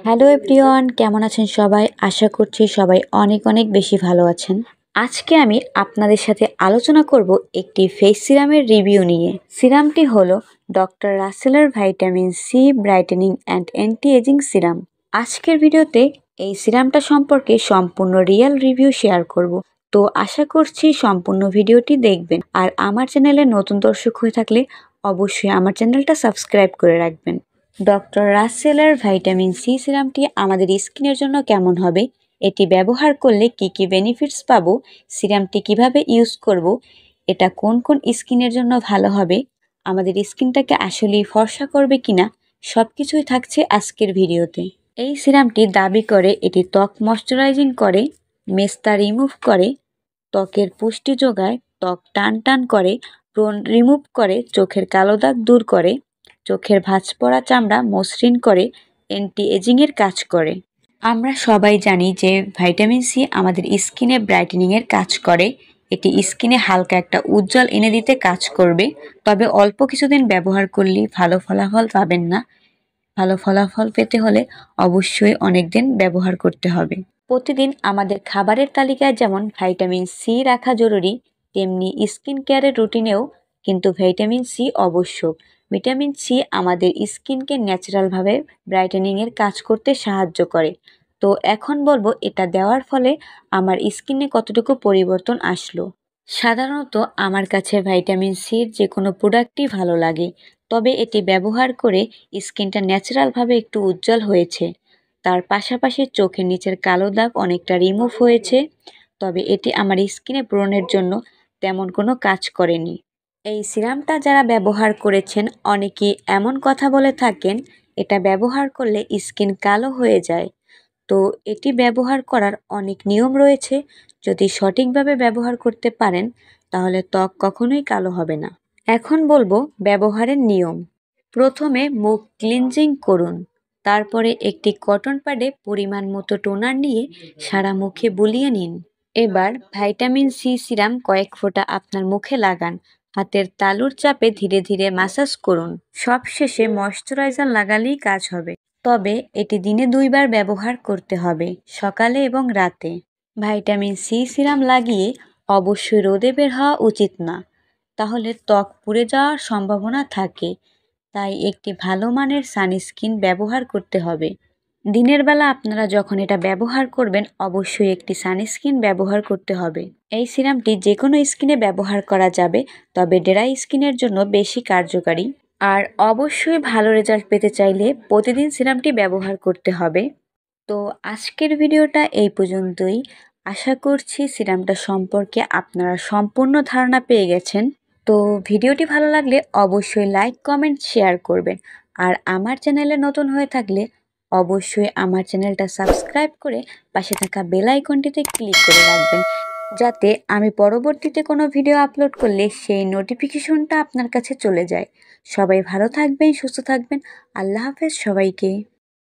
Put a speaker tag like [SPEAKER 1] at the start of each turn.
[SPEAKER 1] Hello everyone, কেমন আছেন সবাই? আশা করছি সবাই অনেক অনেক বেশি ভালো আছেন। আজকে আমি আপনাদের সাথে আলোচনা করব একটি ফেস সিরামের রিভিউ নিয়ে। সিরামটি হলো ডক্টর রাসেলের vitamin C brightening and anti ageing serum. আজকের ভিডিওতে এই সিরামটা সম্পর্কে সম্পূর্ণ রিয়েল রিভিউ শেয়ার করব। তো আশা করছি সম্পূর্ণ ভিডিওটি দেখবেন। আর আমার চ্যানেলে নতুন দর্শক হয়ে থাকলে অবশ্যই আমার চ্যানেলটা সাবস্ক্রাইব করে রাখবেন। ডক্টর রাসেলের ভাইটামিন সি সিরামটি আমাদের স্কিনের জন্য কেমন হবে, এটি ব্যবহার করলে কি কি বেনিফিটস পাবো, সিরামটি কিভাবে ইউজ করব, এটা কোন কোন স্কিনের জন্য ভালো হবে, আমাদের স্কিনটাকে আসলেই ফর্সা করবে কিনা, সব কিছুই থাকছে আজকের ভিডিওতে। এই সিরামটি দাবি করে এটি ত্বক ময়শ্চারাইজিং করে, মেস্তা রিমুভ করে, ত্বকের পুষ্টি যোগায়, ত্বক টান টান করে, ব্রণ রিমুভ করে, চোখের কালো দাগ দূর করে, চোখের ভাঁজ পড়া চামড়া মসৃণ করে, অ্যান্টি এজিংয়ের কাজ করে। আমরা সবাই জানি যে ভাইটামিন সি আমাদের স্কিনে ব্রাইটেনিংয়ের কাজ করে। এটি স্কিনে হালকা একটা উজ্জ্বল এনে দিতে কাজ করবে। তবে অল্প কিছুদিন ব্যবহার করলেই ভালো ফলাফল পাবেন না। ভালো ফলাফল পেতে হলে অবশ্যই অনেক দিন ব্যবহার করতে হবে। প্রতিদিন আমাদের খাবারের তালিকায় যেমন ভাইটামিন সি রাখা জরুরি, তেমনি স্কিন কেয়ারের রুটিনেও কিন্তু ভাইটামিন সি আবশ্যক। ভিটামিন সি আমাদের স্কিনকে ন্যাচারালভাবে ব্রাইটেনিংয়ের কাজ করতে সাহায্য করে। তো এখন বলবো এটা দেওয়ার ফলে আমার স্কিনে কতটুকু পরিবর্তন আসলো। সাধারণত আমার কাছে ভাইটামিন সির যে কোনো প্রোডাক্টই ভালো লাগে, তবে এটি ব্যবহার করে স্কিনটা ন্যাচারালভাবে একটু উজ্জ্বল হয়েছে। তার পাশাপাশি চোখের নিচের কালো দাগ অনেকটা রিমুভ হয়েছে। তবে এটি আমার স্কিনে ব্রণের জন্য তেমন কোনো কাজ করেনি। এই সিরামটা যারা ব্যবহার করেছেন অনেকেই এমন কথা বলে থাকেন এটা ব্যবহার করলে স্কিন কালো হয়ে যায়। তো এটি ব্যবহার করার অনেক নিয়ম রয়েছে। যদি সঠিকভাবে ব্যবহার করতে পারেন তাহলে ত্বক কখনোই কালো হবে না। এখন বলবো ব্যবহারের নিয়ম। প্রথমে মুখ ক্লিনজিং করুন। তারপরে একটি কটন প্যাডে পরিমাণ মতো টোনার নিয়ে সারা মুখে বুলিয়ে নিন। এবার ভাইটামিন সি সিরাম কয়েক ফোঁটা আপনার মুখে লাগান। হাতের তালুর চাপে ধীরে ধীরে ম্যাসাজ করুন। সবশেষে ময়শ্চারাইজার লাগালেই কাজ হবে। তবে এটি দিনে 2 বার ব্যবহার করতে হবে, সকালে এবং রাতে। ভাইটামিন সি সিরাম লাগিয়ে অবশ্যই রোদে বের হওয়া উচিত না, তাহলে ত্বক পুড়ে যাওয়ার সম্ভাবনা থাকে। তাই একটি ভালো মানের সানস্ক্রিন ব্যবহার করতে হবে। দিনের বেলা আপনারা যখন এটা ব্যবহার করবেন অবশ্যই একটি সানস্ক্রিন ব্যবহার করতে হবে। এই সিরামটি যে কোনো স্কিনে ব্যবহার করা যাবে, তবে ড্রাই স্কিনের জন্য বেশি কার্যকারী। আর অবশ্যই ভালো রেজাল্ট পেতে চাইলে প্রতিদিন সিরামটি ব্যবহার করতে হবে। তো আজকের ভিডিওটা এই পর্যন্তই। আশা করছি সিরামটা সম্পর্কে আপনারা সম্পূর্ণ ধারণা পেয়ে গেছেন। তো ভিডিওটি ভালো লাগলে অবশ্যই লাইক, কমেন্ট, শেয়ার করবেন। আর আমার চ্যানেলে নতুন হয়ে থাকলে অবশ্যই আমার চ্যানেলটা সাবস্ক্রাইব করে পাশে থাকা বেল আইকনটিতে ক্লিক করে রাখবেন, যাতে আমি পরবর্তীতে কোনো ভিডিও আপলোড করলে সেই নোটিফিকেশনটা আপনার কাছে চলে যায়। সবাই ভালো থাকবেন, সুস্থ থাকবেন। আল্লাহ হাফেজ সবাইকে।